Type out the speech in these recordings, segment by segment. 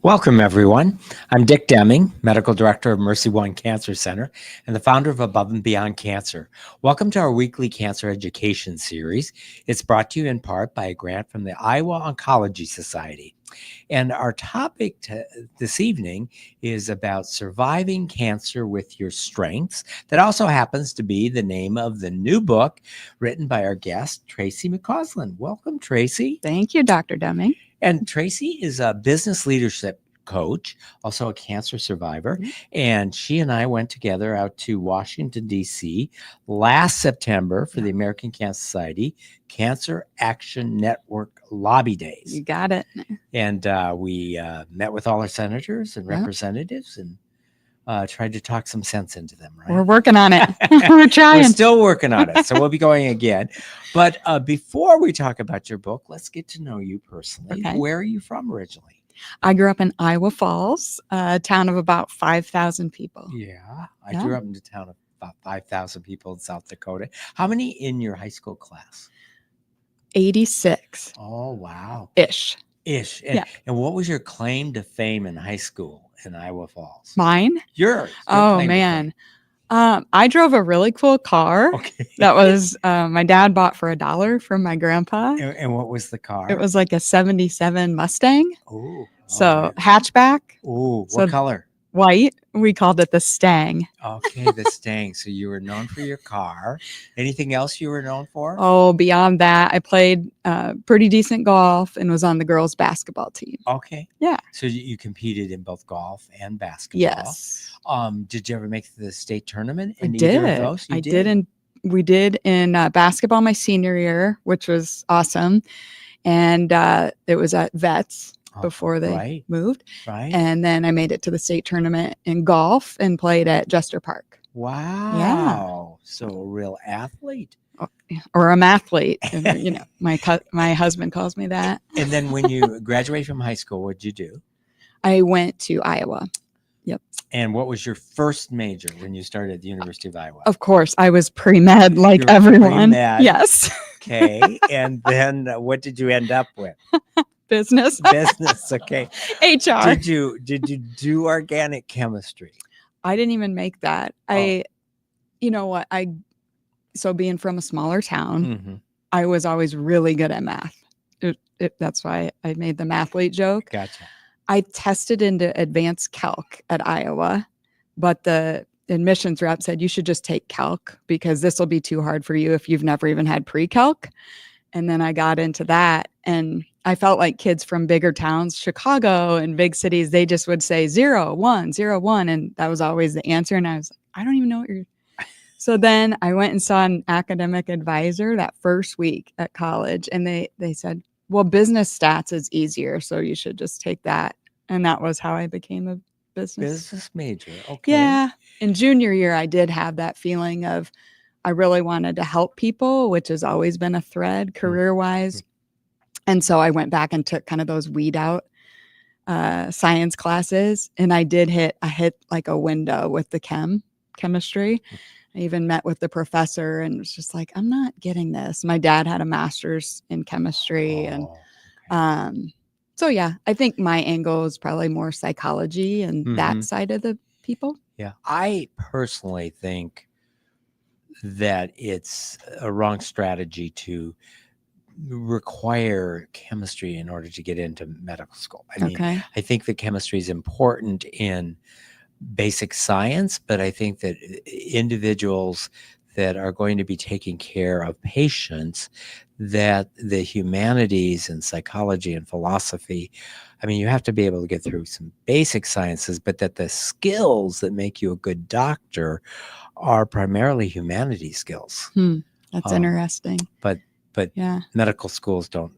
Welcome, everyone. I'm Dick Deming, Medical Director of Mercy One Cancer Center and the founder of Above and Beyond Cancer. Welcome to our weekly cancer education series. It's brought to you in part by a grant from the Iowa Oncology Society. And our topic this evening is about surviving cancer with your strengths. That also happens to be the name of the new book written by our guest, Traci McCausland. Welcome, Traci. Thank you, Dr. Deming. And Traci is a business leadership coach, also a cancer survivor. Mm-hmm. And she and I went together out to Washington, D.C. last September for the American Cancer Society Cancer Action Network Lobby Days. You got it. And we met with all our senators and representatives and tried to talk some sense into them, right? We're working on it. We're trying. We're still working on it. So we'll be going again. But before we talk about your book, let's get to know you personally. Okay. Where are you from originally? I grew up in Iowa Falls, a town of about 5,000 people. Yeah. I grew up in a town of about 5,000 people in South Dakota. How many in your high school class? 86. Oh, wow. Ish. And what was your claim to fame in high school in Iowa Falls? Mine? Yours. Oh, man. I drove a really cool car. Okay. That was my dad bought for $1 from my grandpa. And what was the car? It was like a 77 Mustang. Oh. So hatchback. Oh, what color? White. We called it the Stang. Okay, the Stang. So you were known for your car. Anything else you were known for? Oh, beyond that, I played pretty decent golf and was on the girls' basketball team. Okay. Yeah. So you competed in both golf and basketball. Yes. Did you ever make the state tournament in I either did. of those? I did. We did in basketball my senior year, which was awesome. And it was at Vets before they moved. Right. And then I made it to the state tournament in golf and played at Jester Park. Wow. Yeah. So a real athlete. Or a mathlete. You know, my husband calls me that. And then when you graduated from high school, what'd you do? I went to Iowa. Yep. And what was your first major when you started at the University of Iowa? Of course, I was pre-med like everyone. Pre-med. Yes. Okay. And then what did you end up with? Business. Business. Okay. HR. Did you do organic chemistry? I didn't even make that. You know what? So being from a smaller town, I was always really good at math. That's why I made the mathlete joke. Gotcha. I tested into advanced calc at Iowa, but the admissions rep said you should just take calc because this will be too hard for you if you've never even had pre-calc. And then I got into that, and I felt like kids from bigger towns, Chicago and big cities, they just would say 0, 1, 0, 1. And that was always the answer. And I was like, I don't even know what you're. So then I went and saw an academic advisor that first week at college. And they said, well, business stats is easier. So you should just take that. And that was how I became a business major. Okay. Yeah. In junior year, I did have that feeling of I really wanted to help people, which has always been a thread career-wise. And so I went back and took kind of those weed out science classes. And I hit like a window with the chemistry. I even met with the professor and was just like, I'm not getting this. My dad had a master's in chemistry. So yeah, I think my angle is probably more psychology and that side of the people. Yeah. I personally think that it's a wrong strategy to require chemistry in order to get into medical school. I mean, I think that chemistry is important in basic science, but I think that individuals that are going to be taking care of patients, that the humanities and psychology and philosophy, I mean, you have to be able to get through some basic sciences, but that the skills that make you a good doctor are primarily humanities skills. That's interesting. But yeah, medical schools don't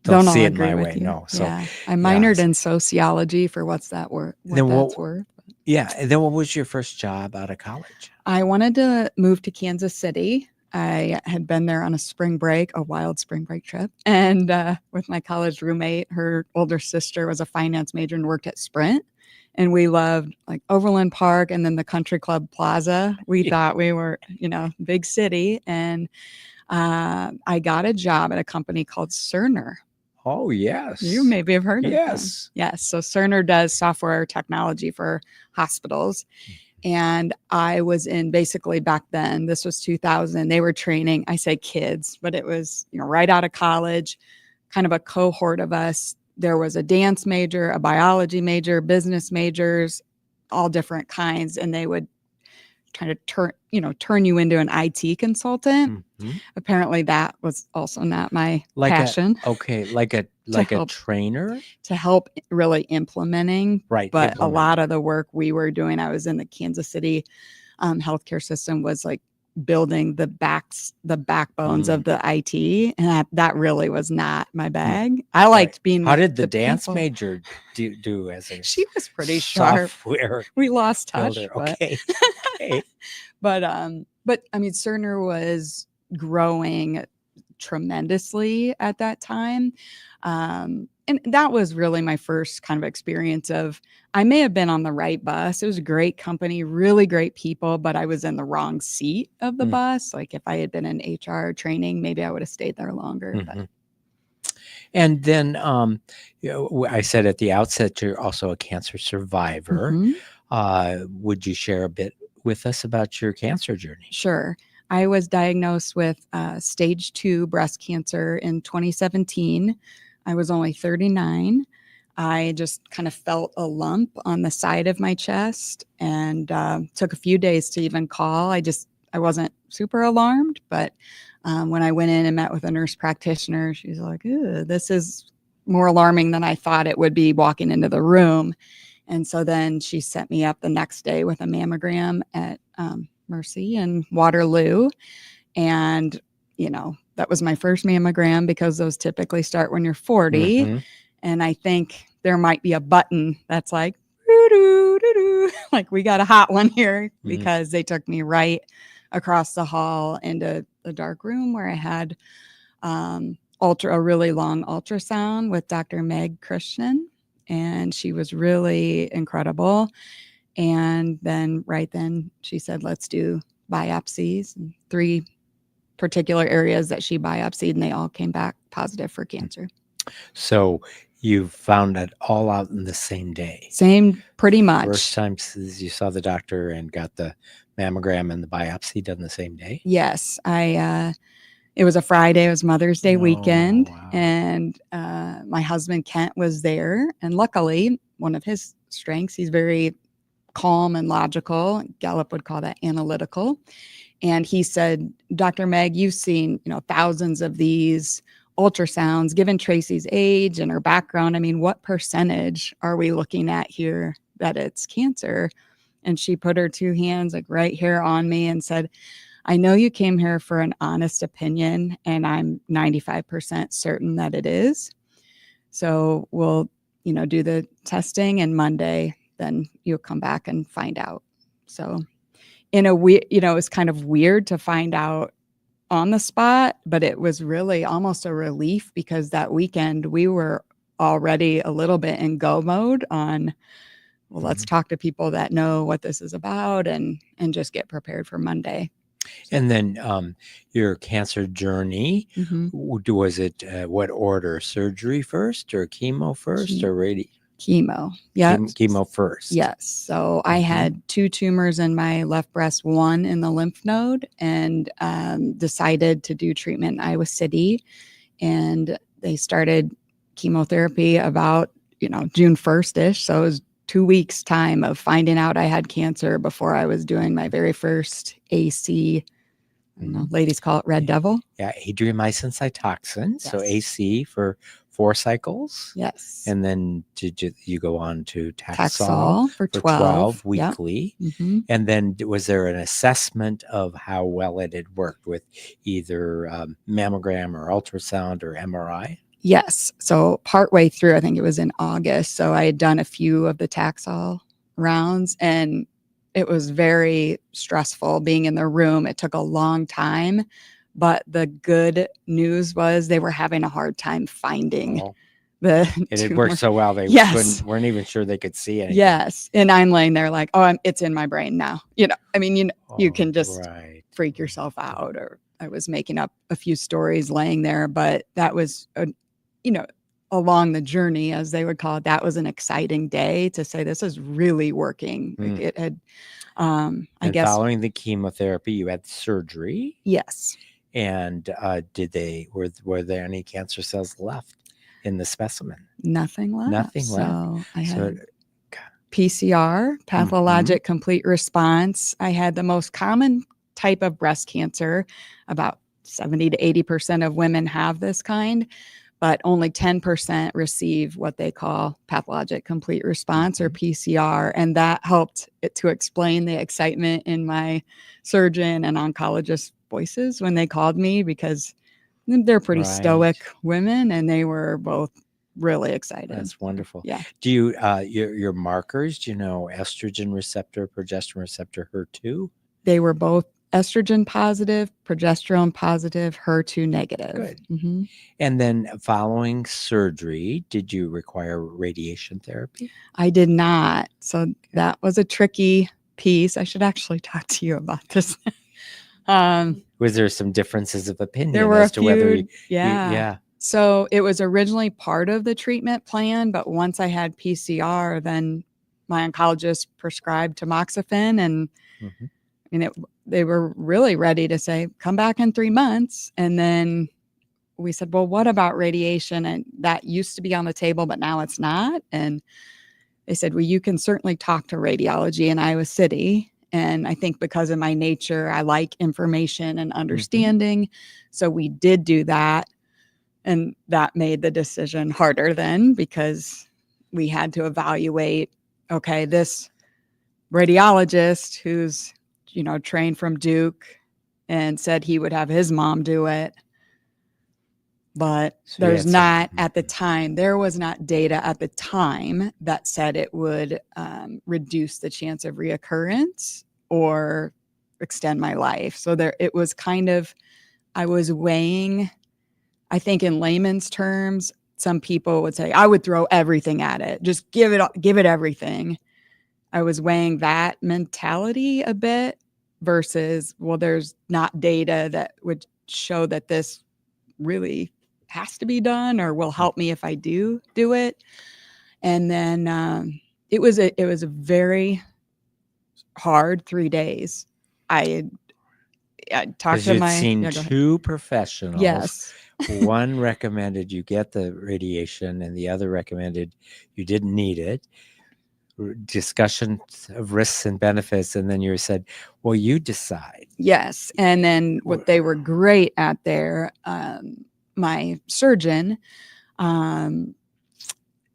see it my way. No. So yeah. I minored in sociology for what's that worth. That's worth. Yeah. And then what was your first job out of college? I wanted to move to Kansas City. I had been there on a wild spring break trip. And with my college roommate, her older sister was a finance major and worked at Sprint. And we loved like Overland Park and then the Country Club Plaza. We thought we were, big city. And I got a job at a company called Cerner. Oh, yes. You maybe have heard of them. Yes. Yes. So Cerner does software technology for hospitals. And I was in basically back then, this was 2000, they were training, I say kids, but it was, right out of college, kind of a cohort of us. There was a dance major, a biology major, business majors, all different kinds. And they would try to turn you into an IT consultant. Mhm. Apparently that was also not my Like passion. like a help. trainer? To help really implementing. Right. But a lot of the work we were doing, I was in the Kansas City healthcare system, was like building the backbones of the IT. And that really was not my bag. I liked being How with did the dance people. major do as a She was pretty sharp. software We lost touch. builder? But, Okay. Okay. but I mean, Cerner was growing tremendously at that time. And that was really my first kind of experience of, I may have been on the right bus. It was a great company, really great people, but I was in the wrong seat of the bus. Like if I had been in HR training, maybe I would have stayed there longer. But. And then I said at the outset, you're also a cancer survivor. Would you share a bit with us about your cancer journey? Sure. I was diagnosed with stage 2 breast cancer in 2017. I was only 39. I just kind of felt a lump on the side of my chest, and took a few days to even call. I wasn't super alarmed, but when I went in and met with a nurse practitioner, she's like, this is more alarming than I thought it would be walking into the room. And so then she set me up the next day with a mammogram at Mercy in Waterloo. And, that was my first mammogram, because those typically start when you're 40. And I think there might be a button that's like, like we got a hot one here, because they took me right across the hall into the dark room where I had a really long ultrasound with Dr. Meg Christian. And she was really incredible. And then right then she said, let's do biopsies, and 3 particular areas that she biopsied, and they all came back positive for cancer. So you found it all out in the same day? Same, pretty much. First time you saw the doctor and got the mammogram and the biopsy done the same day? Yes. It was a Friday. It was Mother's Day weekend. Wow. And my husband, Kent, was there. And luckily, one of his strengths, he's very calm and logical. Gallup would call that analytical. And he said, Dr. Meg, you've seen, thousands of these ultrasounds. Given Tracy's age and her background, I mean, what percentage are we looking at here that it's cancer? And she put her 2 hands like right here on me and said, I know you came here for an honest opinion, and I'm 95% certain that it is. So we'll, do the testing, and Monday, then you'll come back and find out. So in a weird, it was kind of weird to find out on the spot, but it was really almost a relief, because that weekend we were already a little bit in go mode on, well, let's talk to people that know what this is about, and just get prepared for Monday. And then your cancer journey, was it what order? Surgery first, or chemo first, or radiation? Chemo. Yeah. Chemo first. Yes. So I had 2 tumors in my left breast, 1 in the lymph node, and decided to do treatment in Iowa City. And they started chemotherapy about, June 1st-ish. So it was 2 weeks time of finding out I had cancer before I was doing my very first AC. Ladies call it Red Devil. Yeah, adriamycin cytoxin. Yes. So AC for 4 cycles. Yes. And then did you go on to Taxol for 12 weekly? Yep. And then was there an assessment of how well it had worked with either mammogram or ultrasound or MRI? Yes. So partway through, I think it was in August. So I had done a few of the Taxol rounds, and it was very stressful being in the room. It took a long time, but the good news was they were having a hard time finding the it tumor. Had worked so well they weren't even sure they could see anything. Yes. And I'm laying there like, it's in my brain now. You can just freak yourself out. Or I was making up a few stories laying there, but that was along the journey, as they would call it, that was an exciting day to say this is really working. Like it had, I And guess, following the chemotherapy, you had surgery. yes. And were there any cancer cells left in the specimen? Nothing left. Nothing left. So I So had PCR, pathologic complete response. I had the most common type of breast cancer. About 70 to 80% of women have this kind, but only 10% receive what they call pathologic complete response or PCR. And that helped to explain the excitement in my surgeon and oncologist voices when they called me, because they're pretty stoic women and they were both really excited. That's wonderful. Yeah. Do you your markers, do you know estrogen receptor, progesterone receptor, HER2? They were both estrogen positive, progesterone positive, HER2 negative. Good. Mm-hmm. And then following surgery, did you require radiation therapy? I did not. So that was a tricky piece. I should actually talk to you about this. Was there some differences of opinion there were as a to few, whether yeah. So it was originally part of the treatment plan, but once I had PCR, then my oncologist prescribed tamoxifen, and they were really ready to say, come back in 3 months. And then we said, well, what about radiation? And that used to be on the table, but now it's not. And they said, well, you can certainly talk to radiology in Iowa City. And I think because of my nature, I like information and understanding. So we did do that. And that made the decision harder then, because we had to evaluate, okay, this radiologist who's, trained from Duke and said he would have his mom do it. But there's not, at the time, there was not data at the time that said it would reduce the chance of reoccurrence or extend my life. So it was kind of, I was weighing, I think in layman's terms, some people would say, I would throw everything at it. Just give it everything. I was weighing that mentality a bit versus, well, there's not data that would show that this really has to be done or will help me if I do it. And then it was a very hard 3 days. I talked to my seen two professionals. Yes. One recommended you get the radiation and the other recommended you didn't need it. Discussion of risks and benefits, and then you said, well, you decide. Yes. And then what they were great at there, my surgeon,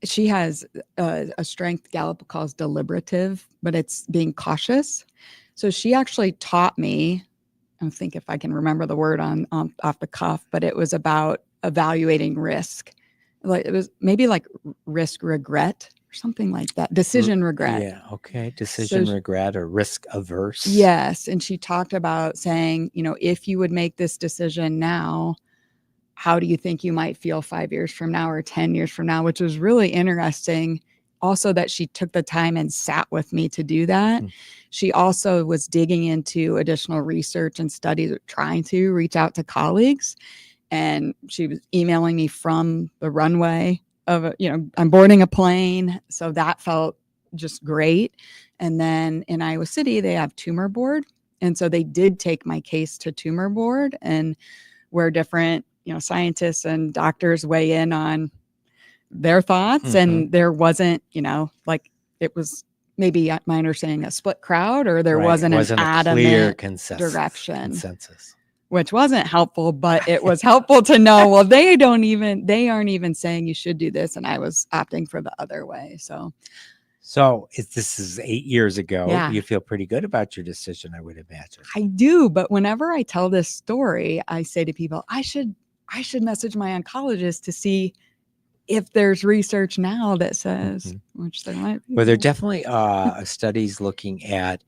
she has a strength Gallup calls deliberative, but it's being cautious. So she actually taught me, I think if I can remember the word on off the cuff, but it was about evaluating risk. Like it was maybe like risk regret or something like that. Decision regret. Yeah. Okay. Decision regret or risk averse. Yes. And she talked about saying, if you would make this decision now, how do you think you might feel 5 years from now or 10 years from now, which was really interesting. Also that she took the time and sat with me to do that. She also was digging into additional research and studies, trying to reach out to colleagues. And she was emailing me from the runway of, I'm boarding a plane. So that felt just great. And then in Iowa City, they have tumor board. And so they did take my case to tumor board, and where different, scientists and doctors weigh in on their thoughts. And there wasn't, like it was maybe my understanding a split crowd, or there wasn't an adamant consensus, which wasn't helpful, but it was helpful to know, well, they aren't even saying you should do this. And I was opting for the other way. So this is 8 years ago. Yeah. You feel pretty good about your decision, I would imagine. I do. But whenever I tell this story, I say to people, I should message my oncologist to see if there's research now that says, which there might be. Well, there definitely studies looking at,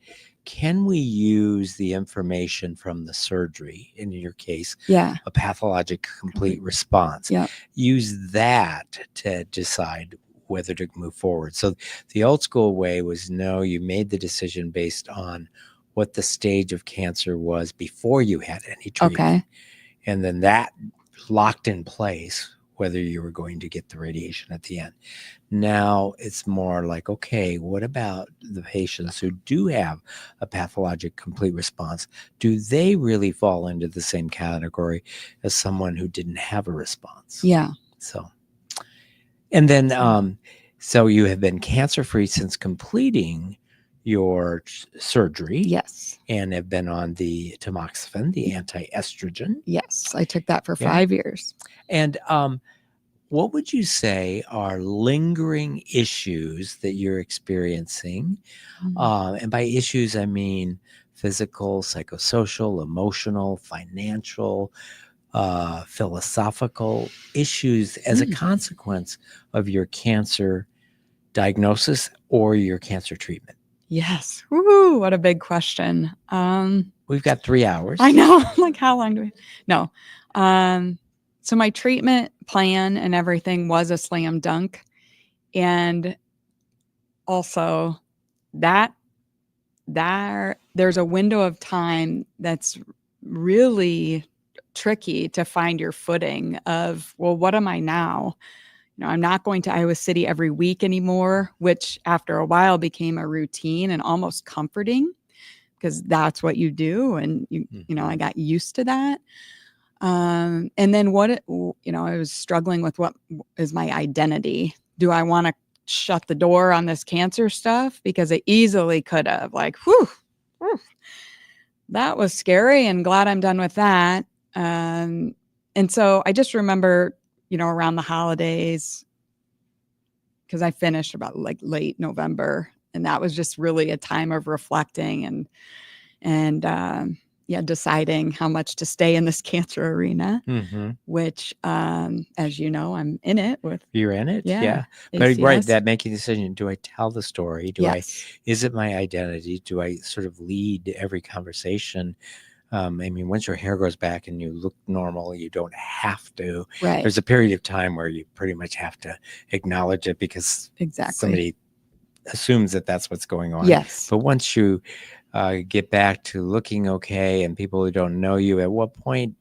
can we use the information from the surgery, in your case, a pathologic complete response, use that to decide whether to move forward. So the old school way was, no, you made the decision based on what the stage of cancer was before you had any treatment. Okay. And then that locked in place whether you were going to get the radiation at the end. Now it's more like, okay, what about the patients who do have a pathologic complete response? Do they really fall into the same category as someone who didn't have a response? Yeah. So, and then, so you have been cancer-free since completing your surgery. Yes. And have been on the tamoxifen, the anti-estrogen. Yes. I took that for 5 years. And what would you say are lingering issues that you're experiencing? And by issues, I mean physical, psychosocial, emotional, financial, philosophical issues as a consequence of your cancer diagnosis or your cancer treatment? Yes. Woo, what a big question. We've got 3 hours. I know. Like, how long do we? No. So my treatment plan and everything was a slam dunk. And also there's a window of time that's really tricky to find your footing of, well, what am I now? I'm not going to Iowa City every week anymore, which after a while became a routine and almost comforting because that's what you do. And, I got used to that. And then I was struggling with what is my identity? Do I want to shut the door on this cancer stuff? Because it easily could have, like, whew, that was scary and glad I'm done with that. And so I just remember, around the holidays, because I finished about like late November, and that was just really a time of reflecting and deciding how much to stay in this cancer arena, which, as you know, I'm in it with. You're in it? Yeah. But ACS. right, that making a decision. Do I tell the story? Yes. Is it my identity? Do I sort of lead every conversation? I mean, once your hair grows back and you look normal, you don't have to. Right. There's a period of time where you pretty much have to acknowledge it because somebody assumes that that's what's going on. Yes. But once you get back to looking okay and people who don't know you, at what point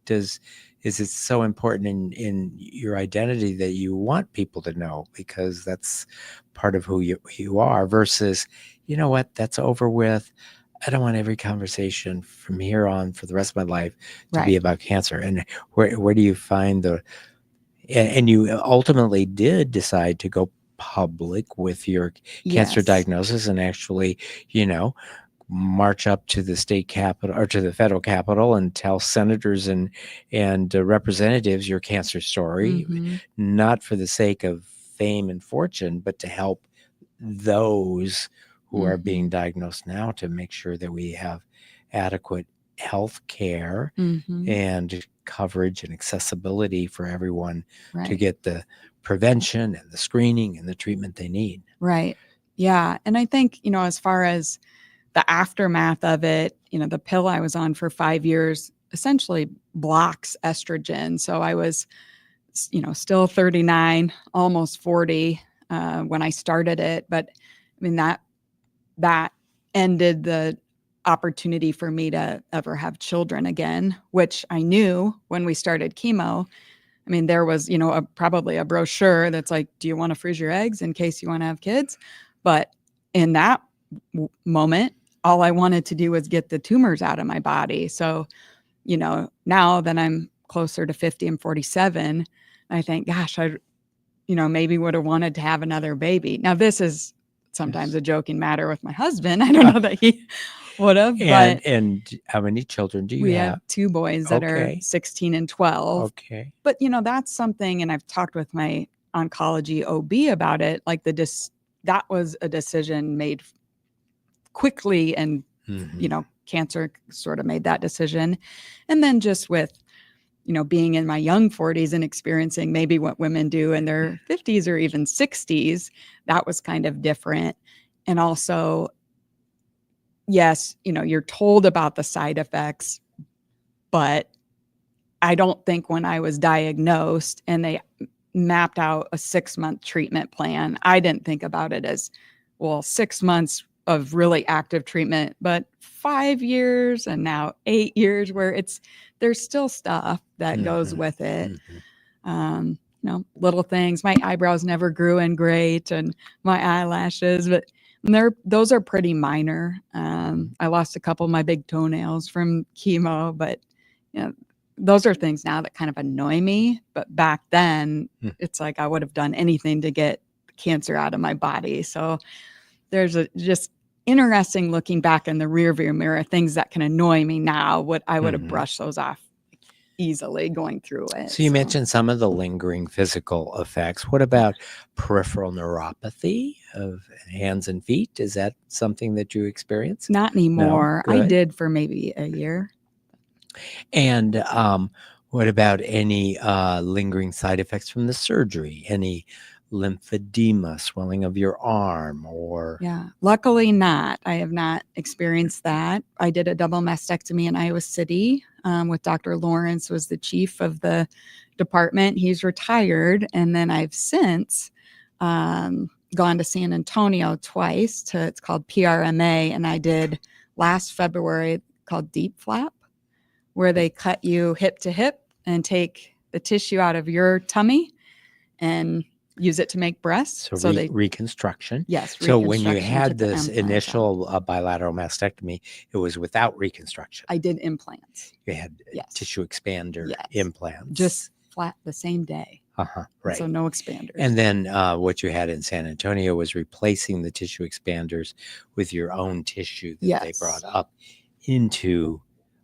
is it so important in your identity that you want people to know, because that's part of who you are, versus, you know what, that's over with. I don't want every conversation from here on for the rest of my life to be about cancer. And where do you find and you ultimately did decide to go public with your cancer diagnosis and actually, march up to the state capitol or to the federal capitol and tell senators and representatives your cancer story, not for the sake of fame and fortune, but to help those who are being diagnosed now, to make sure that we have adequate health care and coverage and accessibility for everyone to get the prevention and the screening and the treatment they need. Right. Yeah. And I think, as far as the aftermath of it, the pill I was on for 5 years essentially blocks estrogen. So I was, still 39, almost 40 when I started it. But I mean, that ended the opportunity for me to ever have children again, which I knew when we started chemo. I mean, there was, probably a brochure that's like, do you want to freeze your eggs in case you want to have kids? But in that moment, all I wanted to do was get the tumors out of my body. So, now that I'm closer to 50 and 47, I think, gosh, I, maybe would have wanted to have another baby. Now, this is sometimes a joking matter with my husband. I don't know that he would have. And how many children do you have? We have 2 boys that are 16 and 12. Okay. But, that's something, and I've talked with my oncology OB about it, like that was a decision made quickly, and, cancer sort of made that decision. And then just with, being in my young 40s and experiencing maybe what women do in their 50s or even 60s, that was kind of different. And also, yes, you're told about the side effects, but I don't think when I was diagnosed and they mapped out a 6-month treatment plan, I didn't think about it as, well, 6 months of really active treatment, but 5 years and now 8 years where there's still stuff that goes with it. Little things. My eyebrows never grew in great, and my eyelashes, but those are pretty minor. I lost a couple of my big toenails from chemo, but those are things now that kind of annoy me. But back then, it's like I would have done anything to get cancer out of my body. So there's just interesting looking back in the rearview mirror, things that can annoy me now. What I would have brushed those off easily going through it. So you mentioned some of the lingering physical effects. What about peripheral neuropathy of hands and feet? Is that something that you experience? Not anymore. No? I did for maybe a year. And what about any lingering side effects from the surgery? Any lymphedema, swelling of your arm, or? Yeah, luckily not. I have not experienced that. I did a double mastectomy in Iowa City with Dr. Lawrence, was the chief of the department. He's retired. And then I've since gone to San Antonio twice it's called PRMA. And I did last February called deep flap, where they cut you hip to hip and take the tissue out of your tummy and use it to make breasts. So reconstruction. Yes. So when you had this initial bilateral mastectomy, it was without reconstruction. I did implants. You had tissue expander implants. Just flat the same day. Right. So no expanders. And then what you had in San Antonio was replacing the tissue expanders with your own tissue that they brought up into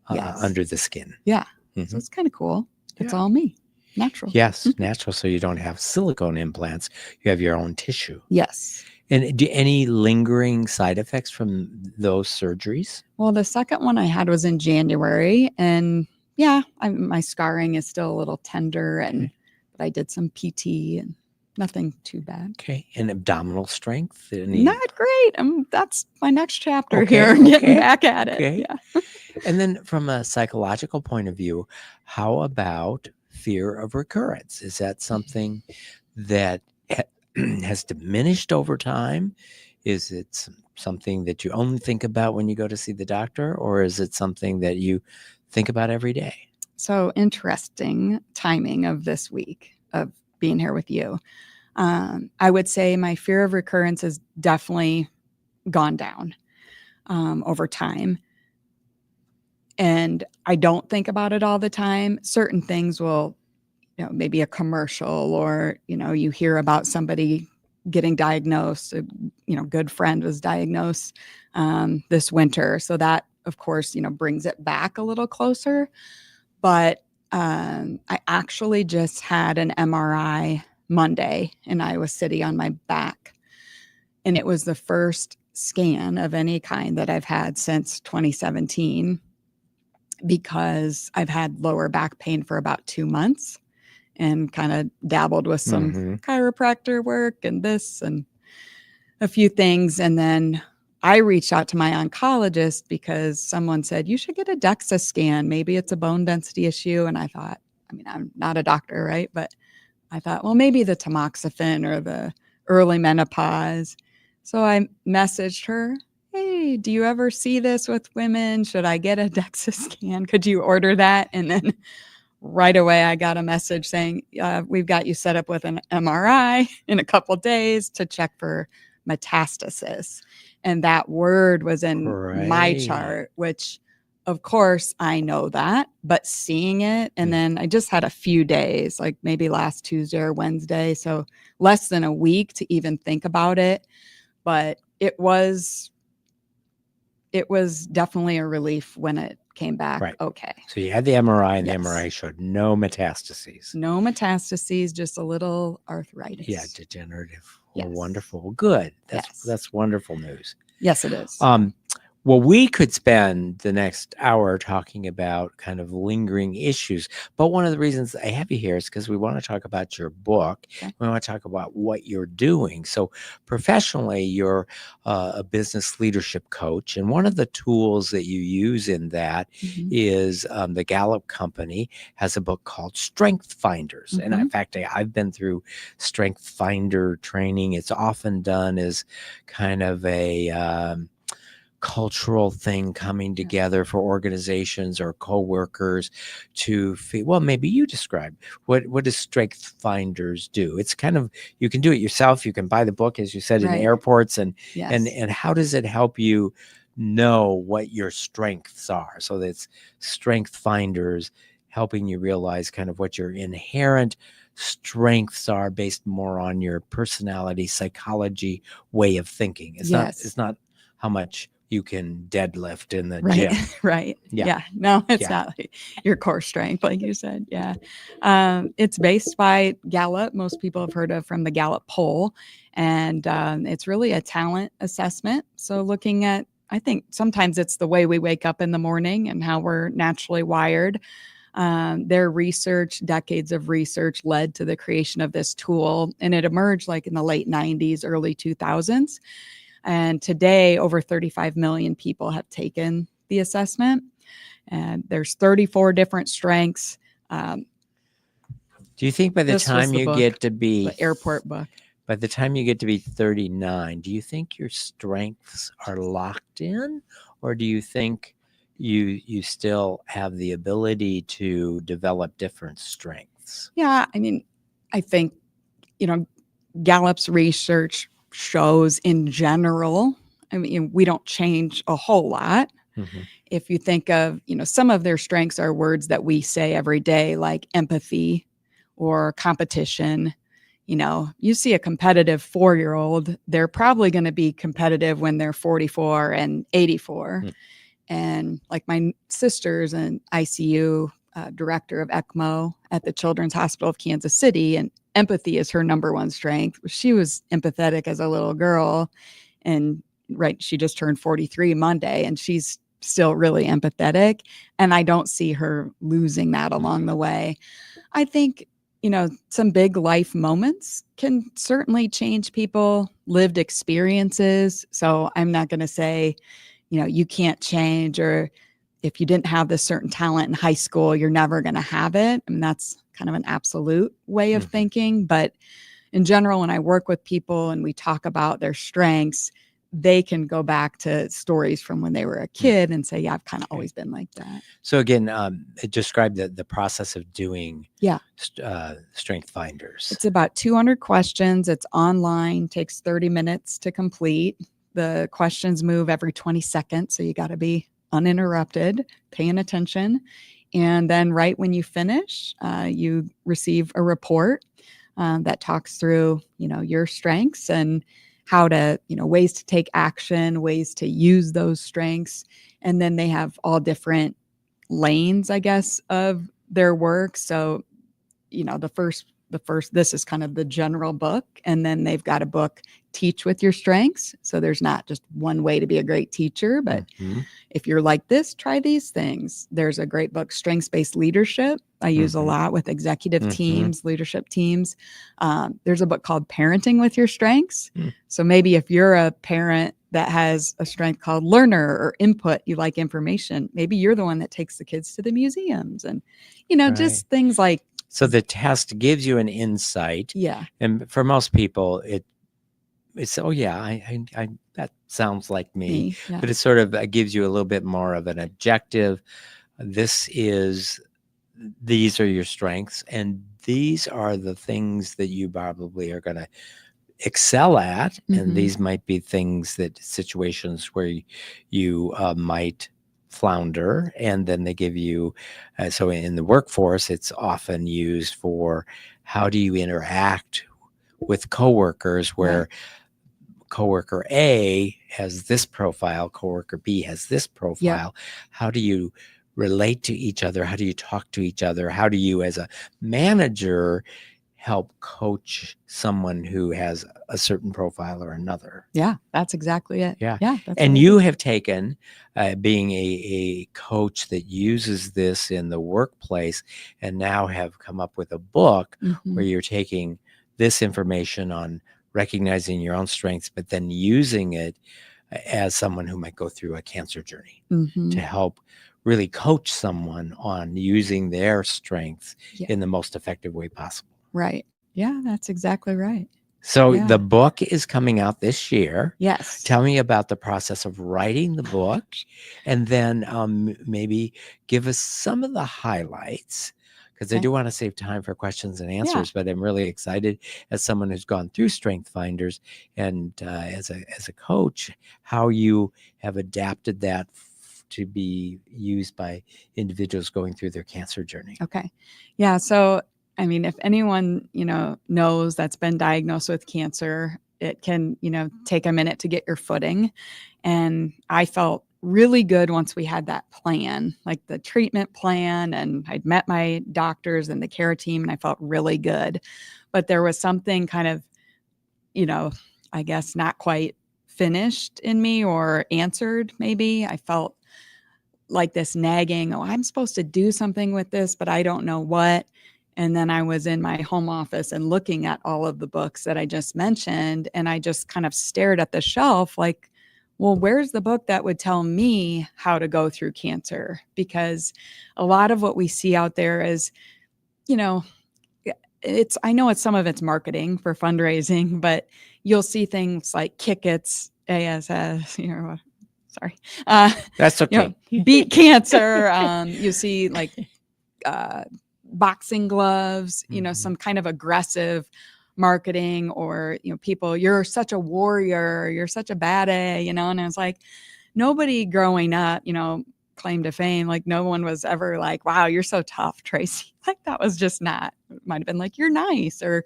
under the skin. Yeah. So it's kind of cool. It's all me. Natural. Yes, natural. So you don't have silicone implants. You have your own tissue. Yes. And any lingering side effects from those surgeries? Well, the second one I had was in January. And my scarring is still a little tender. But I did some PT and nothing too bad. Okay. And abdominal strength? Not great. That's my next chapter here. Getting back at it. Okay. Yeah. And then from a psychological point of view, how about fear of recurrence? Is that something that has diminished over time? Is it something that you only think about when you go to see the doctor, or is it something that you think about every day? So interesting timing of this week of being here with you. I would say my fear of recurrence has definitely gone down over time. And I don't think about it all the time. Certain things will, maybe a commercial, or, you hear about somebody getting diagnosed. A, good friend was diagnosed this winter. So that, of course, brings it back a little closer. But I actually just had an MRI Monday in Iowa City on my back. And it was the first scan of any kind that I've had since 2017. Because I've had lower back pain for about 2 months and kind of dabbled with some chiropractor work and this and a few things. And then I reached out to my oncologist because someone said, you should get a DEXA scan. Maybe it's a bone density issue. And I thought, I'm not a doctor, right? But I thought, well, maybe the tamoxifen or the early menopause. So I messaged her. Hey, do you ever see this with women? Should I get a DEXA scan? Could you order that? And then right away, I got a message saying, we've got you set up with an MRI in a couple days to check for metastasis. And that word was in my chart, which of course I know that, but seeing it, and then I just had a few days, like maybe last Tuesday or Wednesday. So less than a week to even think about it. But it was definitely a relief when it came back. Right. Okay. So you had the MRI, and the MRI showed no metastases. No metastases, just a little arthritis. Yeah, degenerative. Well, wonderful. Well, good. That's wonderful news. Yes, it is. Well, we could spend the next hour talking about kind of lingering issues, but one of the reasons I have you here is because we want to talk about your book. Okay. We want to talk about what you're doing. So professionally, you're a business leadership coach, and one of the tools that you use in that is the Gallup company has a book called Strength Finders. And in fact, I've been through Strength Finder training. It's often done as kind of a cultural thing coming together for organizations or coworkers to feel, well, maybe you describe what does strength finders do? It's kind of, you can do it yourself. You can buy the book, as you said, in Right. airports, and Yes. how does it help you know what your strengths are? So that's strength finders helping you realize kind of what your inherent strengths are based more on your personality, psychology, way of thinking. It's Yes. not how much you can deadlift in the Right. gym. Right. Yeah. Yeah. No, it's Yeah. not like your core strength, like you said. Yeah. It's based by Gallup. Most people have heard of from the Gallup poll. And it's really a talent assessment. So looking at, I think sometimes it's the way we wake up in the morning and how we're naturally wired. Their research, decades of research, led to the creation of this tool. And it emerged like in the late 90s, early 2000s. And today, over 35 million people have taken the assessment. And there's 34 different strengths. Do you think by the This was time the you book, get to be the airport book. by the time you get to be 39, do you think your strengths are locked in, or do you think you still have the ability to develop different strengths? Yeah, I mean, I think, Gallup's research shows in general, I mean, we don't change a whole lot. Mm-hmm. If you think of, some of their strengths are words that we say every day, like empathy or competition. You see a competitive 4-year-old, they're probably going to be competitive when they're 44 and 84. Mm. And like my sister's an ICU director of ECMO at the Children's Hospital of Kansas City, and empathy is her number one strength. She was empathetic as a little girl, and she just turned 43 Monday, and she's still really empathetic. And I don't see her losing that along the way. I think, some big life moments can certainly change people, lived experiences. So I'm not going to say, you can't change, or if you didn't have this certain talent in high school, you're never going to have it. I mean, that's kind of an absolute way of thinking. But in general, when I work with people and we talk about their strengths, they can go back to stories from when they were a kid and say, yeah, I've kind of always been like that. So again, describe the process of doing strength finders. It's about 200 questions. It's online, takes 30 minutes to complete. The questions move every 20 seconds, so you got to be uninterrupted, paying attention. And then right when you finish, you receive a report that talks through, your strengths and how to, ways to take action, ways to use those strengths. And then they have all different lanes, I guess, of their work. So, the first, this is kind of the general book. And then they've got a book, Teach with Your Strengths. So there's not just one way to be a great teacher, but if you're like this, try these things. There's a great book, Strengths-Based Leadership. I use a lot with executive teams, leadership teams. There's a book called Parenting with Your Strengths. So maybe if you're a parent that has a strength called learner or input, you like information, maybe you're the one that takes the kids to the museums and, just things like. So the test gives you an insight. Yeah. And for most people, it's, oh yeah, I that sounds like me. Yeah. But it sort of gives you a little bit more of an objective. These are your strengths, and these are the things that you probably are going to excel at. And these might be situations where you might flounder. And then they give you, so in the workforce, it's often used for how do you interact with coworkers, where coworker A has this profile, coworker B has this profile. How do you relate to each other? How do you talk to each other? How do you, as a manager, help coach someone who has a certain profile or another? Yeah, that's exactly it. Yeah. That's and you have taken, being a coach that uses this in the workplace, and now have come up with a book where you're taking this information on recognizing your own strengths, but then using it as someone who might go through a cancer journey to help really coach someone on using their strengths in the most effective way possible. Right. Yeah, that's exactly right. So Yeah. the book is coming out this year. Yes. Tell me about the process of writing the book, and then maybe give us some of the highlights, because I Okay. do want to save time for questions and Yeah. answers. But I'm really excited, as someone who's gone through Strength Finders and as a coach, how you have adapted that to be used by individuals going through their cancer journey. Okay. Yeah. So, I mean, if anyone, knows that's been diagnosed with cancer, it can, take a minute to get your footing. And I felt really good once we had that plan, like the treatment plan, and I'd met my doctors and the care team, and I felt really good. But there was something kind of, I guess not quite finished in me or answered, maybe. I felt like this nagging, oh, I'm supposed to do something with this, but I don't know what. And then I was in my home office and looking at all of the books that I just mentioned. And I just kind of stared at the shelf like, well, where's the book that would tell me how to go through cancer? Because a lot of what we see out there is, I know it's some of it's marketing for fundraising, but you'll see things like Kickett's ASS, sorry. That's okay. Beat cancer. You see like boxing gloves, some kind of aggressive marketing, or, people, you're such a warrior, you're such a bad A, and I was like, nobody growing up, claim to fame, like no one was ever like, wow, you're so tough, Traci. Like that was just not, it might have been like, you're nice, or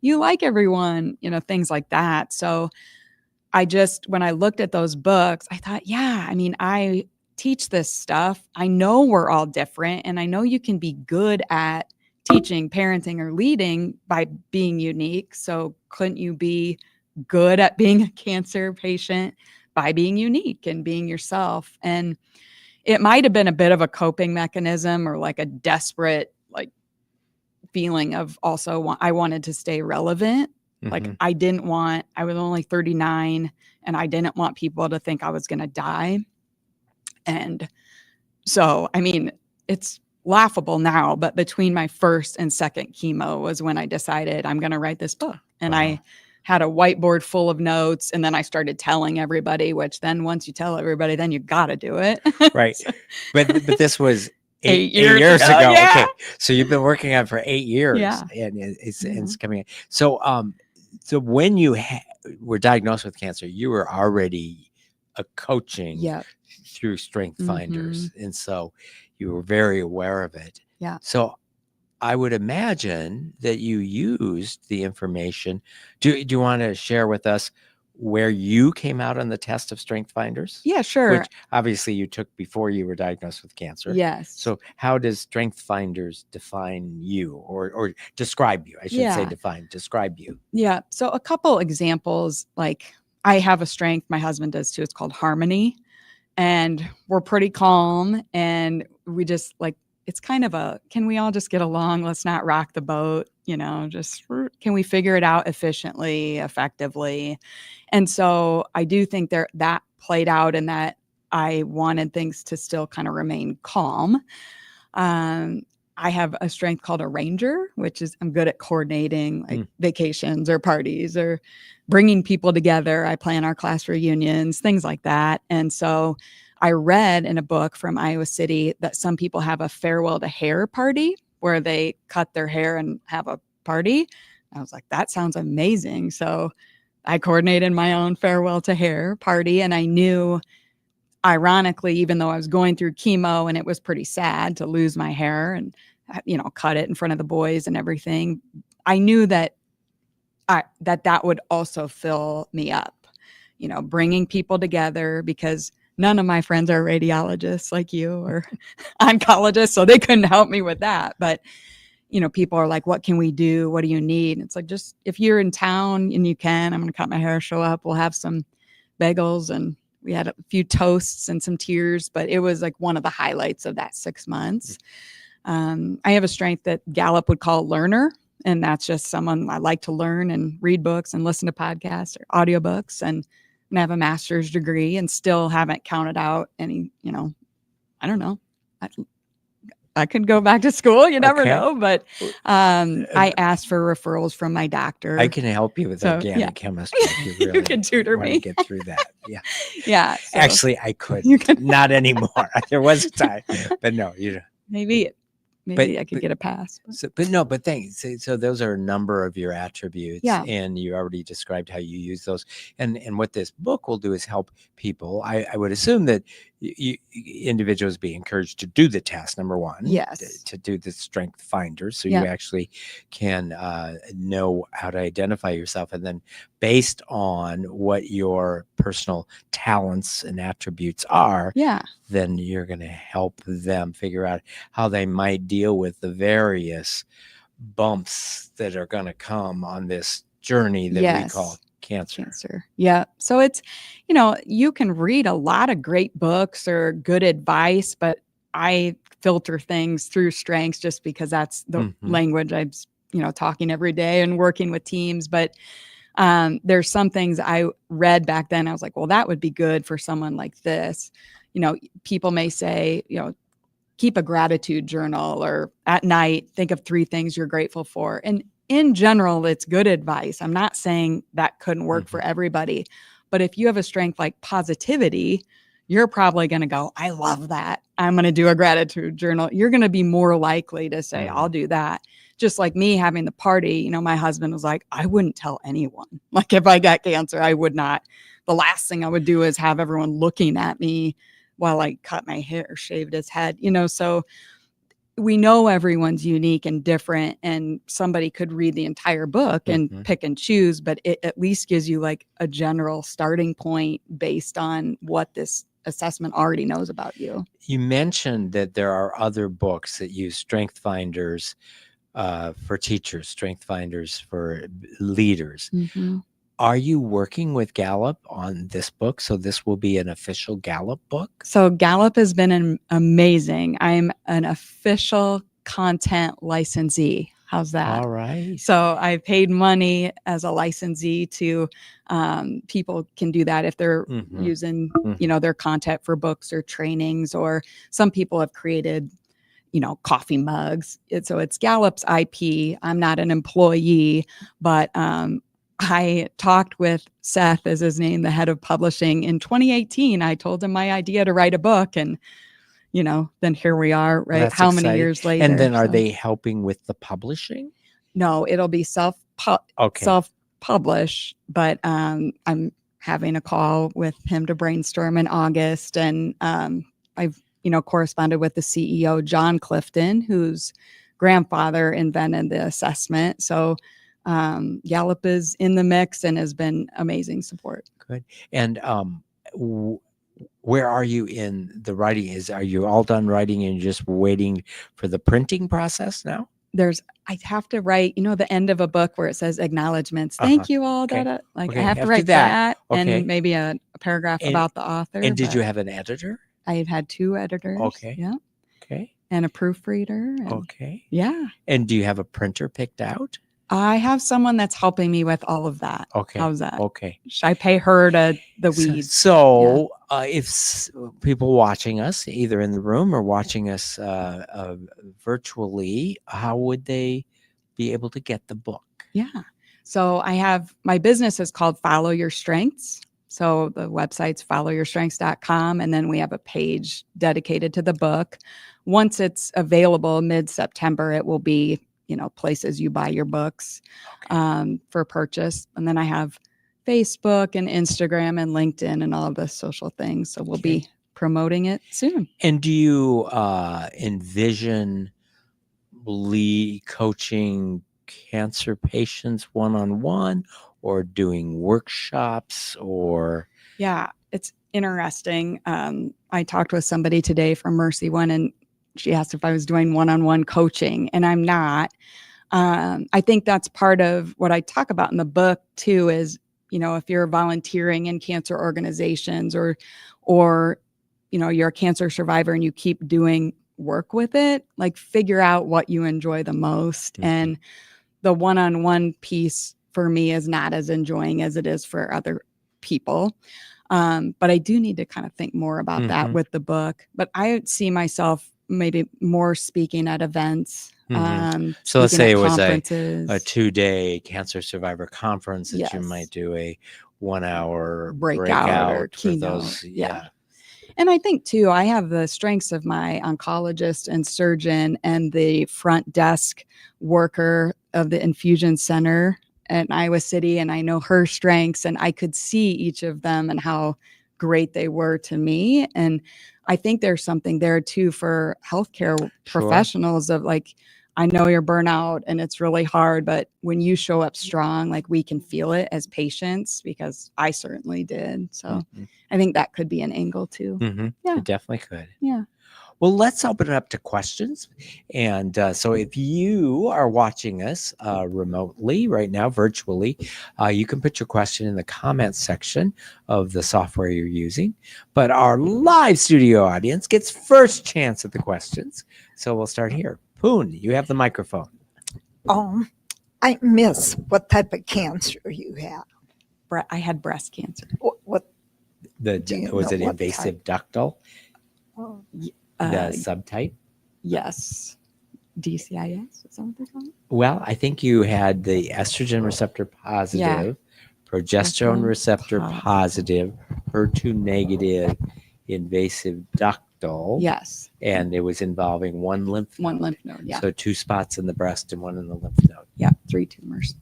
you like everyone, things like that. So when I looked at those books, I thought, yeah, I mean, I teach this stuff. I know we're all different, and I know you can be good at teaching, parenting, or leading by being unique. So couldn't you be good at being a cancer patient by being unique and being yourself? And it might have been a bit of a coping mechanism, or like a desperate feeling of also I wanted to stay relevant. Like I was only 39, and I didn't want people to think I was going to die. And so, I mean, it's laughable now, but between my first and second chemo was when I decided I'm going to write this book. And I had a whiteboard full of notes, and then I started telling everybody, which then once you tell everybody, then you got to do it. Right. But this was 8 years ago. Yeah. Okay. So you've been working on it for 8 years, Yeah. and it's coming in. So, so when you were diagnosed with cancer, you were already coaching through Strength Finders. And so you were very aware of it. Yeah. So I would imagine that you used the information. Do you want to share with us where you came out on the test of Strength Finders? Yeah, sure. Which obviously you took before you were diagnosed with cancer. Yes. So how does Strength Finders define you, or describe you? I should say describe you. Yeah. So a couple examples, like I have a strength, my husband does too. It's called harmony. And we're pretty calm, and we just like, it's kind of can we all just get along? Let's not rock the boat, just can we figure it out efficiently, effectively? And so I do think that played out in that I wanted things to still kind of remain calm. I have a strength called a ranger, which is I'm good at coordinating like vacations or parties or bringing people together. I plan our class reunions, things like that. And so I read in a book from Iowa City that some people have a farewell to hair party where they cut their hair and have a party. I was like, that sounds amazing. So I coordinated my own farewell to hair party, and I knew, ironically, even though I was going through chemo and it was pretty sad to lose my hair and, cut it in front of the boys and everything, I knew that that would also fill me up, bringing people together, because none of my friends are radiologists like you or oncologists, so they couldn't help me with that. But, people are like, what can we do? What do you need? And it's like, just if you're in town and you can, I'm going to cut my hair, show up. We'll have some bagels, and we had a few toasts and some tears, but it was like one of the highlights of that 6 months. I have a strength that Gallup would call learner, and that's just someone I like to learn and read books and listen to podcasts or audiobooks, and I have a master's degree and still haven't counted out any, I don't know. I could go back to school. You never Okay. know. But I asked for referrals from my doctor. I can help you with So, organic yeah. chemistry if you really You can tutor want to me. get through that. Yeah. Yeah. So Actually, I could. you can Not anymore. There was a time, but no, you know. maybe I could but- get a pass. But thanks. So those are a number of your attributes, Yeah. and you already described how you use those. And what this book will do is help people. I would assume that individuals be encouraged to do the test. Number one, Yes. to do the strength finder, so Yeah. you actually can know how to identify yourself, and then based on what your personal talents and attributes are, Yeah. then you're going to help them figure out how they might deal with the various bumps that are going to come on this journey that we call cancer. Yeah. So it's, you can read a lot of great books or good advice, but I filter things through strengths just because that's the language I'm, talking every day and working with teams. But there's some things I read back then. I was like, well, that would be good for someone like this. People may say, keep a gratitude journal, or at night, think of 3 things you're grateful for. And in general, it's good advice. I'm not saying that couldn't work for everybody, but if you have a strength like positivity, you're probably going to go, I love that. I'm going to do a gratitude journal. You're going to be more likely to say, I'll do that. Just like me having the party, my husband was like, I wouldn't tell anyone. Like if I got cancer, I would not. The last thing I would do is have everyone looking at me while I cut my hair or shaved his head, so we know everyone's unique and different, and somebody could read the entire book and pick and choose, but it at least gives you like a general starting point based on what this assessment already knows about you. You mentioned that there are other books that use strength finders for teachers, strength finders for leaders. Are you working with Gallup on this book? So this will be an official Gallup book? So Gallup has been amazing. I'm an official content licensee. How's that? All right. So I paid money as a licensee to people can do that if they're using, their content for books or trainings, or some people have created, coffee mugs. So it's Gallup's IP. I'm not an employee, but I talked with Seth, as his name, the head of publishing, in 2018. I told him my idea to write a book, and then here we are, right? That's How exciting. many years later? And then are they helping with the publishing? No, it'll be self-publish, but I'm having a call with him to brainstorm in August, and I've corresponded with the CEO, John Clifton, whose grandfather invented the assessment. So Gallup is in the mix and has been amazing support. Good. And where are you in the writing? Are you all done writing and just waiting for the printing process now? I have to write, the end of a book where it says acknowledgments. Thank you all. Okay. I Okay. have to write that Okay. and maybe a paragraph about the author. And did you have an editor? I've had 2 editors. Okay. Yeah. Okay. And a proofreader. Okay. Yeah. And do you have a printer picked out? I have someone that's helping me with all of that. Okay. How's that? Okay. Should I pay her to the weeds? So if people watching us, either in the room or watching us virtually, how would they be able to get the book? Yeah. So my business is called Follow Your Strengths. So the website's followyourstrengths.com. And then we have a page dedicated to the book. Once it's available mid-September, it will be places you buy your books for purchase. And then I have Facebook and Instagram and LinkedIn and all of the social things. So we'll be promoting it soon. And do you envision coaching cancer patients one-on-one, or doing workshops, or? Yeah, it's interesting. I talked with somebody today from Mercy One, and she asked if I was doing one-on-one coaching, and I'm not. I think that's part of what I talk about in the book too, is, if you're volunteering in cancer organizations or, you're a cancer survivor and you keep doing work with it, like figure out what you enjoy the most. And the one-on-one piece for me is not as enjoying as it is for other people. But I do need to kind of think more about that with the book. But I see myself maybe more speaking at events. So let's speaking say at it was a conferences. 2-day cancer survivor conference that you Yes. might do a 1-hour breakout or for keynote. those. Yeah. And I think too, I have the strengths of my oncologist and surgeon and the front desk worker of the infusion center at Iowa City. And I know her strengths, and I could see each of them and how great they were to me. And I think there's something there too for healthcare professionals of like, I know you're burnout and it's really hard, but when you show up strong, like we can feel it as patients, because I certainly did. So I think that could be an angle too. Yeah. It definitely could. Yeah. Well, let's open it up to questions. And so if you are watching us remotely right now, virtually, you can put your question in the comments section of the software you're using. But our live studio audience gets first chance at the questions. So we'll start here. Poon, you have the microphone. I miss what type of cancer you had. I had breast cancer. What Was it invasive ductal? The subtype? Yes. DCIS, is that what they call it? Well, I think you had the estrogen receptor positive, progesterone receptor positive, HER2 negative, invasive ductal. Yes. And it was involving one lymph node. One lymph node, yeah. So 2 spots in the breast and 1 in the lymph node. Yeah, 3 tumors.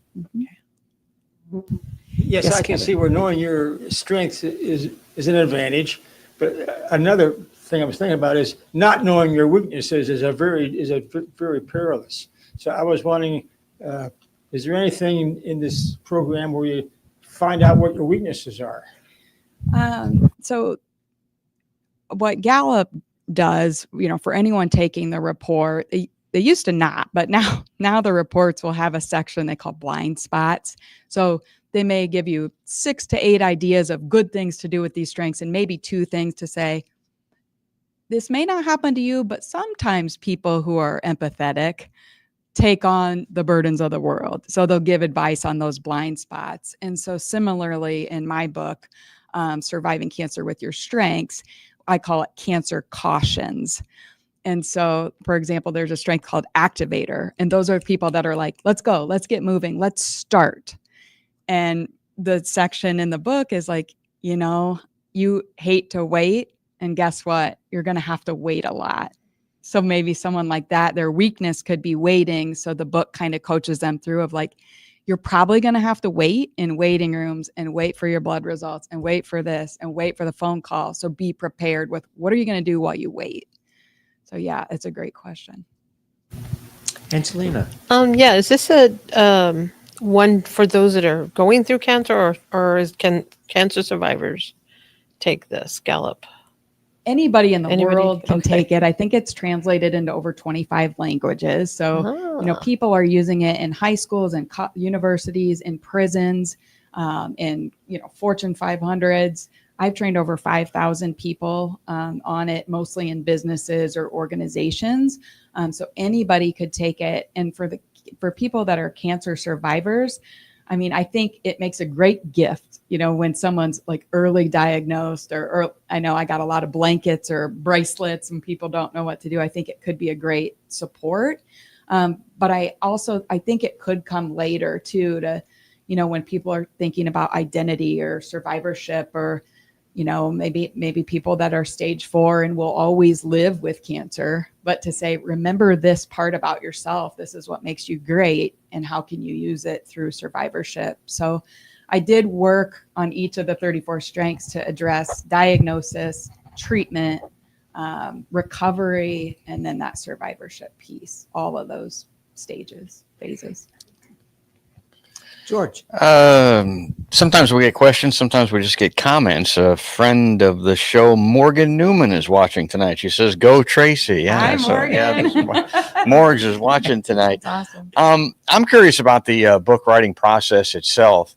Yes, I can Kevin. see where knowing your strengths is an advantage. But another thing I was thinking about is not knowing your weaknesses is very perilous. So I was wondering, is there anything in this program where you find out what your weaknesses are? So what Gallup does, for anyone taking the report, they used to not, but now the reports will have a section they call blind spots. So they may give you 6 to 8 ideas of good things to do with these strengths, and maybe 2 things to say, this may not happen to you, but sometimes people who are empathetic take on the burdens of the world. So they'll give advice on those blind spots. And so similarly in my book, Surviving Cancer with Your Strengths, I call it cancer cautions. And so, for example, there's a strength called activator. And those are people that are like, let's go, let's get moving, let's start. And the section in the book is like, you hate to wait. And guess what? You're going to have to wait a lot. So maybe someone like that, their weakness could be waiting. So the book kind of coaches them through of like, you're probably going to have to wait in waiting rooms and wait for your blood results and wait for this and wait for the phone call. So be prepared with what are you going to do while you wait? So yeah, it's a great question. Angelina. Yeah, is this a one for those that are going through cancer, or can cancer survivors take this Gallup? Anybody in the Anybody? world can Okay. take it. I think it's translated into over 25 languages. So, people are using it in high schools and universities, in prisons, in, Fortune 500s. I've trained over 5,000 people on it, mostly in businesses or organizations. So anybody could take it. And for people that are cancer survivors, I think it makes a great gift, when someone's like early diagnosed or I know I got a lot of blankets or bracelets and people don't know what to do. I think it could be a great support. But I think it could come later too, to, when people are thinking about identity or survivorship or, maybe people that are stage 4 and will always live with cancer, but to say, remember this part about yourself. This is what makes you great. And how can you use it through survivorship? So I did work on each of the 34 strengths to address diagnosis, treatment, recovery, and then that survivorship piece, all of those phases. George. Sometimes we get questions. Sometimes we just get comments. A friend of the show, Morgan Newman, is watching tonight. She says, "Go Tracy!" Yeah, Hi, Morgan. Morgs is watching tonight. That's awesome. I'm curious about the book writing process itself.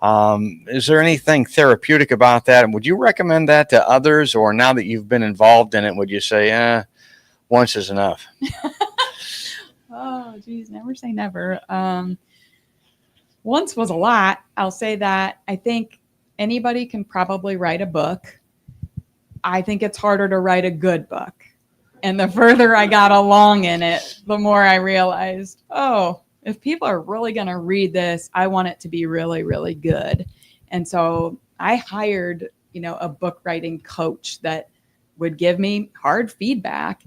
Is there anything therapeutic about that? And would you recommend that to others? Or now that you've been involved in it, would you say, once is enough? Oh, geez, never say never. Once was a lot. I'll say that. I think anybody can probably write a book. I think it's harder to write a good book. And the further I got along in it, the more I realized, oh, if people are really going to read this, I want it to be really, really good. And so I hired, a book writing coach that would give me hard feedback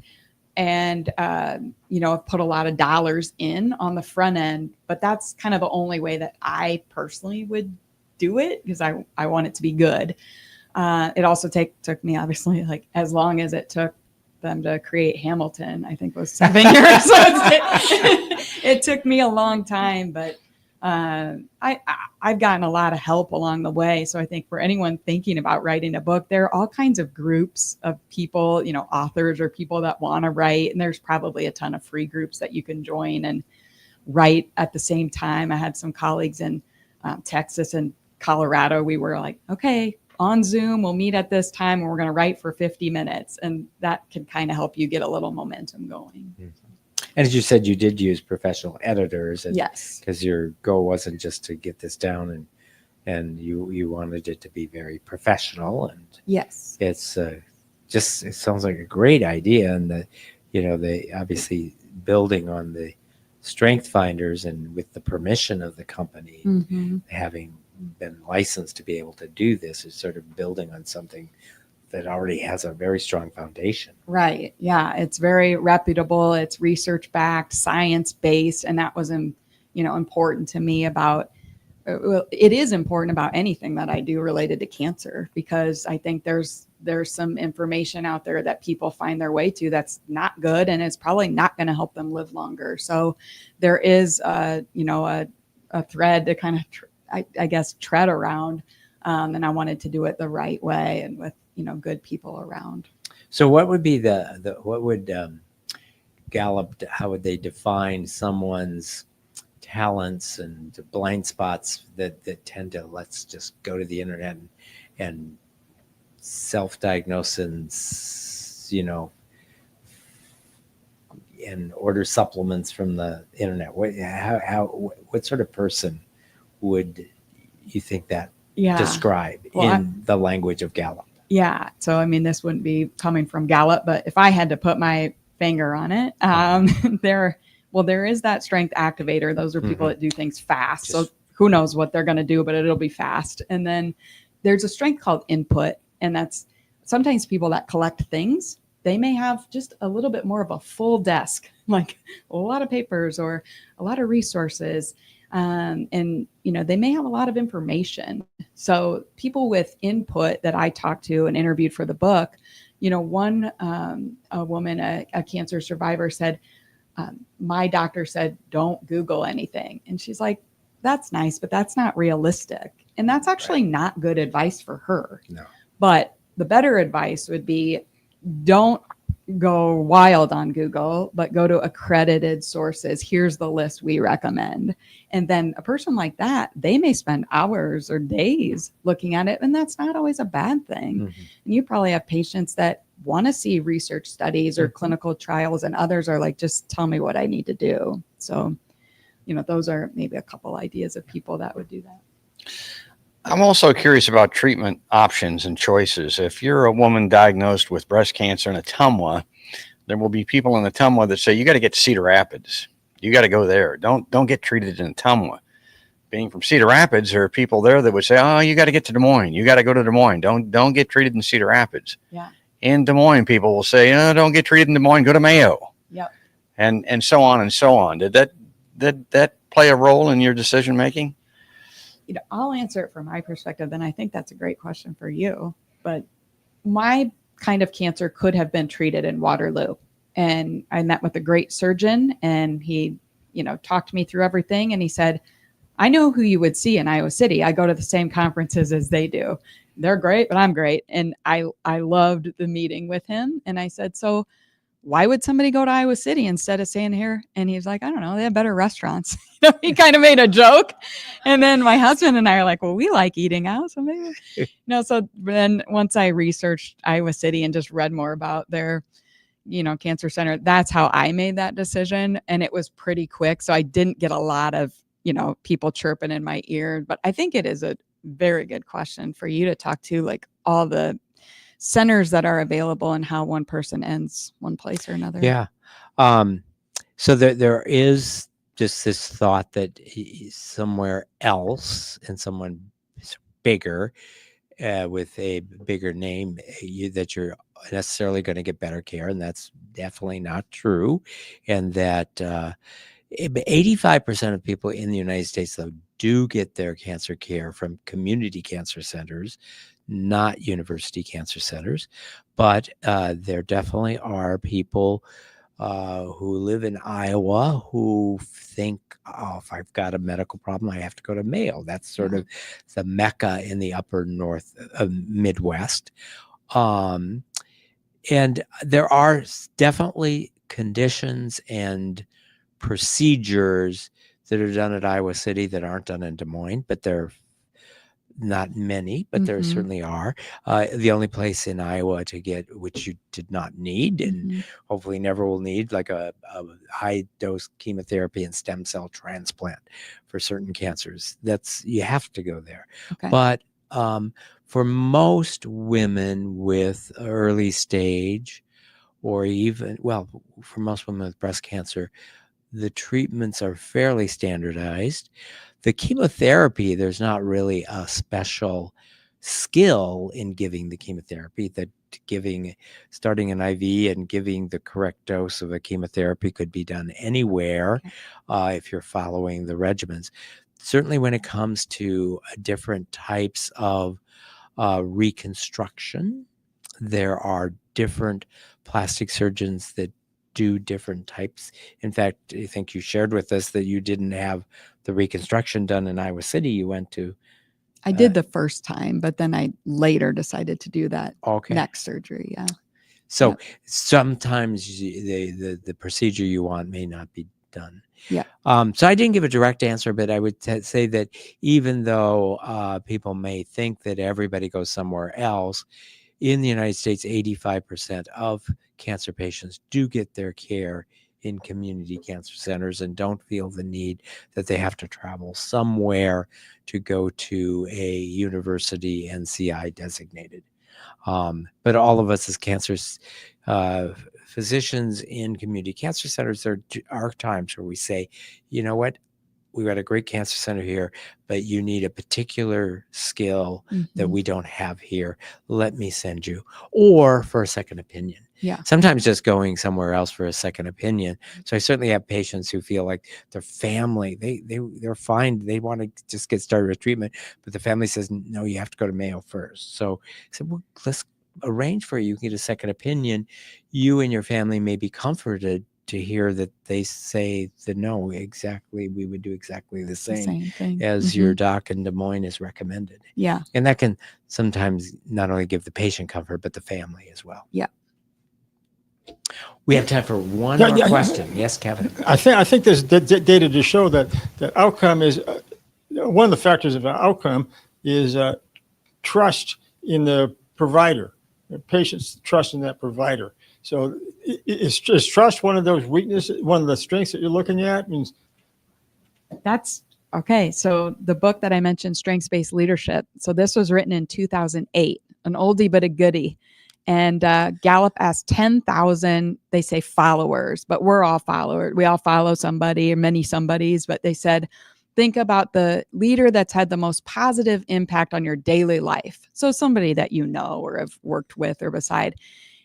and, put a lot of dollars in on the front end. But that's kind of the only way that I personally would do it, because I want it to be good. It also took me, obviously, like as long as it took them to create Hamilton, I think was 7 years. So it took me a long time, but I've gotten a lot of help along the way. So I think for anyone thinking about writing a book, there are all kinds of groups of people, authors or people that want to write. And there's probably a ton of free groups that you can join and write at the same time. I had some colleagues in Texas and Colorado. We were like, okay, on Zoom, we'll meet at this time and we're going to write for 50 minutes. And that can kind of help you get a little momentum going. And as you said, you did use professional editors. Yes. Because your goal wasn't just to get this down and you wanted it to be very professional. And Yes. it's it sounds like a great idea. And they obviously building on the strength finders and with the permission of the company, having been licensed to be able to do this is sort of building on something that already has a very strong foundation. Right. Yeah. It's very reputable. It's research backed, science based. And that was, important to me about, it is important about anything that I do related to cancer, because I think there's some information out there that people find their way to that's not good. And it's probably not going to help them live longer. So there is, a thread to kind of, I guess, tread around. And I wanted to do it the right way and with, good people around. So what would be what would Gallup, how would they define someone's talents and blind spots that tend to, let's just go to the internet and self-diagnose and, and order supplements from the internet? What sort of person would you think that describe in the language of Gallup? Yeah. So, this wouldn't be coming from Gallup, but if I had to put my finger on it, there is that strength activator. Those are people that do things fast. So who knows what they're going to do, but it'll be fast. And then there's a strength called input. And that's sometimes people that collect things, they may have just a little bit more of a full desk, like a lot of papers or a lot of resources. And they may have a lot of information. So people with input that I talked to and interviewed for the book, one a woman, a cancer survivor said, my doctor said, don't Google anything. And she's like, that's nice, but that's not realistic. And that's actually not good advice for her. No. But the better advice would be, don't go wild on Google, but go to accredited sources. Here's the list we recommend. And then a person like that, they may spend hours or days looking at it. And that's not always a bad thing. And you probably have patients that want to see research studies or clinical trials, and others are like, just tell me what I need to do. So, those are maybe a couple ideas of people that would do that. I'm also curious about treatment options and choices. If you're a woman diagnosed with breast cancer in Ottumwa, there will be people in Ottumwa that say, you got to get to Cedar Rapids. You got to go there. Don't get treated in Ottumwa. Being from Cedar Rapids, there are people there that would say, oh, you got to get to Des Moines. You got to go to Des Moines. Don't get treated in Cedar Rapids. Yeah. In Des Moines, people will say, oh, don't get treated in Des Moines. Go to Mayo. Yep. And so on and so on. Did that play a role in your decision making? I'll answer it from my perspective. Then I think that's a great question for you. But my kind of cancer could have been treated in Waterloo. And I met with a great surgeon, and he, talked me through everything. And he said, I know who you would see in Iowa City. I go to the same conferences as they do. They're great, but I'm great. And I loved the meeting with him. And I said, so why would somebody go to Iowa City instead of staying here? And he's like, I don't know. They have better restaurants. He kind of made a joke. And then my husband and I are like, well, we like eating out. So maybe, so then once I researched Iowa City and just read more about their, cancer center, that's how I made that decision. And it was pretty quick. So I didn't get a lot of, people chirping in my ear, but I think it is a very good question for you to talk to, like all the centers that are available and how one person ends one place or another. Yeah. So there is just this thought that somewhere else and someone bigger with a bigger name, that you're necessarily going to get better care. And that's definitely not true. And that 85% of people in the United States, though, do get their cancer care from community cancer centers, not university cancer centers. But there definitely are people who live in Iowa who think, oh, if I've got a medical problem, I have to go to Mayo. That's sort of the Mecca in the upper north Midwest. And there are definitely conditions and procedures that are done at Iowa City that aren't done in Des Moines, but they're not many, but there certainly are. The only place in Iowa to get, which you did not need and hopefully never will need, like a high dose chemotherapy and stem cell transplant for certain cancers. You have to go there. Okay. But for most women with early stage, or even, well, for most women with breast cancer, the treatments are fairly standardized. The chemotherapy, there's not really a special skill in giving the chemotherapy. That starting an IV and giving the correct dose of a chemotherapy could be done anywhere if you're following the regimens. Certainly when it comes to different types of reconstruction, there are different plastic surgeons that do different types. In fact, I think you shared with us that you didn't have the reconstruction done in Iowa City. You went to... I did the first time, but then I later decided to do that Okay. neck surgery. Yeah. So sometimes the procedure you want may not be done. Yeah. So I didn't give a direct answer, but I would say that even though people may think that everybody goes somewhere else, in the United States, 85% of cancer patients do get their care in community cancer centers and don't feel the need that they have to travel somewhere to go to a university NCI designated. But all of us as cancers, physicians in community cancer centers, there are times where we say, you know what? We've got a great cancer center here, but you need a particular skill that we don't have here. Let me send you, or for a second opinion. Yeah. Sometimes just going somewhere else for a second opinion. So I certainly have patients who feel like their family, they're fine. They want to just get started with treatment, but the family says, no, you have to go to Mayo first. So I said, well, let's arrange for you. You can get a second opinion. You and your family may be comforted to hear that they say that no, exactly, we would do exactly the same thing as your doc in Des Moines is recommended. Yeah. And that can sometimes not only give the patient comfort, but the family as well. Yeah. We have time for one more question. Yes, Kevin. I think there's data to show that the outcome is one of the factors of the outcome is trust in the provider, the patient's trust in that provider. So is trust one of those weaknesses, one of the strengths that you're looking at? Means That's okay. So the book that I mentioned, Strengths-Based Leadership. So this was written in 2008, an oldie but a goodie. And Gallup asked 10,000, they say followers, but we're all followers. We all follow somebody or many somebodies, but they said, think about the leader that's had the most positive impact on your daily life. So somebody that you know or have worked with or beside.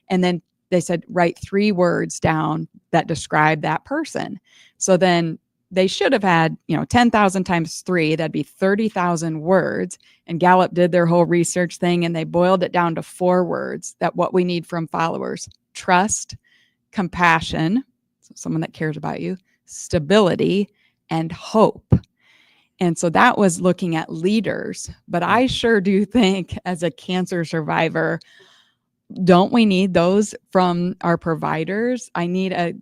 And then they said, write 3 words down that describe that person. So then they should have had, 10,000 times 3, that'd be 30,000 words. And Gallup did their whole research thing and they boiled it down to 4 words that what we need from followers: trust, compassion, so someone that cares about you, stability, and hope. And so that was looking at leaders. But I sure do think as a cancer survivor, don't we need those from our providers? I need a,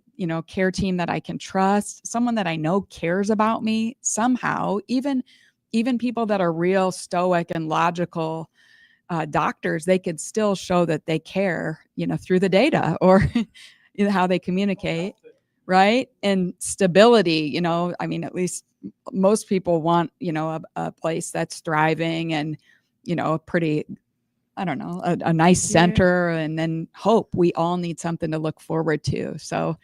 care team that I can trust, someone that I know cares about me somehow, even people that are real stoic and logical doctors, they could still show that they care, through the data or how they communicate, right? And stability, at least most people want, a place that's thriving and, a pretty I don't know, a nice center, and then hope. We all need something to look forward to. So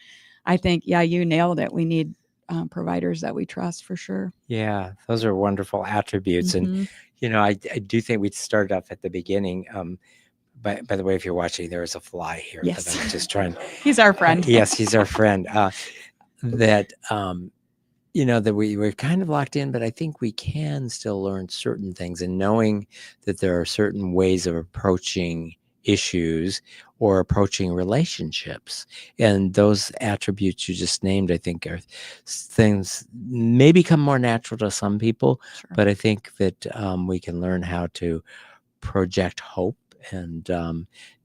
I think, yeah, you nailed it. We need providers that we trust for sure. Yeah, those are wonderful attributes. And, Mhm. I do think we started off at the beginning. By the way, if you're watching, there is a fly here Yes. that I'm just trying. He's our friend. Yes, he's our friend. That, that we're kind of locked in, but I think we can still learn certain things, and knowing that there are certain ways of approaching issues or approaching relationships, and those attributes you just named, I think, are things may become more natural to some people, Sure. but I think that we can learn how to project hope and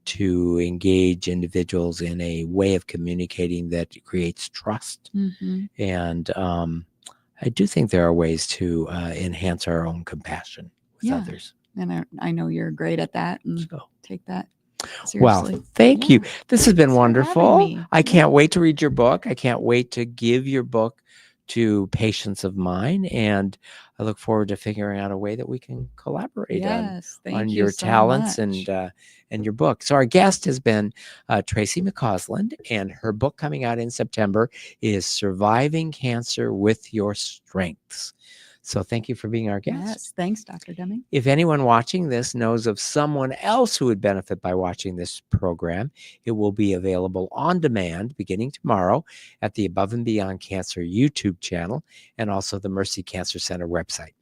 to engage individuals in a way of communicating that creates trust. Mhm. And I do think there are ways to enhance our own compassion with Yeah. others. And I know you're great at that, and So, take that well, seriously. thank you. Yeah. This has been Thanks for having wonderful. me. I can't wait to read your book. I can't wait to give your book to patients of mine. And I look forward to figuring out a way that we can collaborate Yes, thank on you your so talents much. and your book. So our guest has been Traci McCausland, and her book coming out in September is Surviving Cancer with Your Strengths. So thank you for being our guest. Yes, thanks, Dr. Deming. If anyone watching this knows of someone else who would benefit by watching this program, it will be available on demand beginning tomorrow at the Above and Beyond Cancer YouTube channel and also the Mercy Cancer Center website.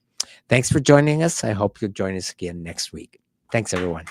Thanks for joining us. I hope you'll join us again next week. Thanks, everyone.